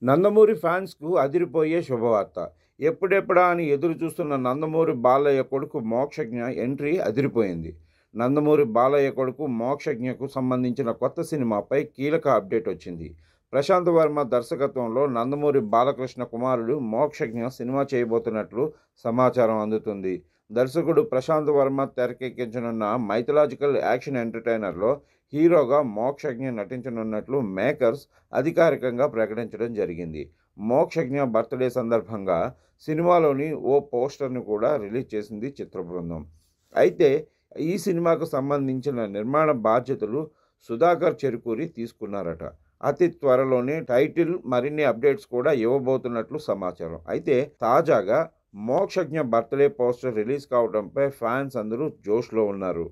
నందమూరి ఫ్యాన్స్‌కు అదిరిపోయే శుభవార్త. ఎప్పుడెప్పుడా అని ఎదురు చూస్తున్న నందమూరి బాలయ్య కొడుకు మోక్షజ్ఞ ఎంట్రీ అదిరిపోయింది. నందమూరి బాలయ్య కొడుకు మోక్షజ్ఞకు సంబంధించిన కొత్త సినిమాపై కీలక అప్డేట్ వచ్చింది. ప్రశాంత్ వర్మ దర్శకత్వంలో నందమూరి బాలకృష్ణ కుమారుడు మోక్షజ్ఞ సినిమా చేయబోతున్నట్లు సమాచారం అందుతుంది. దర్శకుడు ప్రశాంత్ వర్మ తెరకెక్కించనున్న మైథలాజికల్ యాక్షన్ ఎంటర్‌టైనర్‌లో హీరోగా మోక్షజ్ఞ నటించనున్నట్లు మేకర్స్ అధికారికంగా ప్రకటించడం జరిగింది. మోక్షజ్ఞ బర్త్‌డే సందర్భంగా సినిమాలోని ఓ పోస్టర్‌ను కూడా రిలీజ్ చేసింది చిత్ర బృందం. అయితే ఈ సినిమాకు సంబంధించిన నిర్మాణ బాధ్యతలు సుధాకర్ చెరుకూరి తీసుకున్నారట. అతి త్వరలోనే టైటిల్, మరిన్ని అప్డేట్స్ కూడా ఇవ్వబోతున్నట్లు సమాచారం. అయితే తాజాగా మోక్షజ్ఞ బర్త్‌డే పోస్టర్ రిలీజ్ కావడంపై ఫ్యాన్స్ అందరూ జోష్‌లో ఉన్నారు.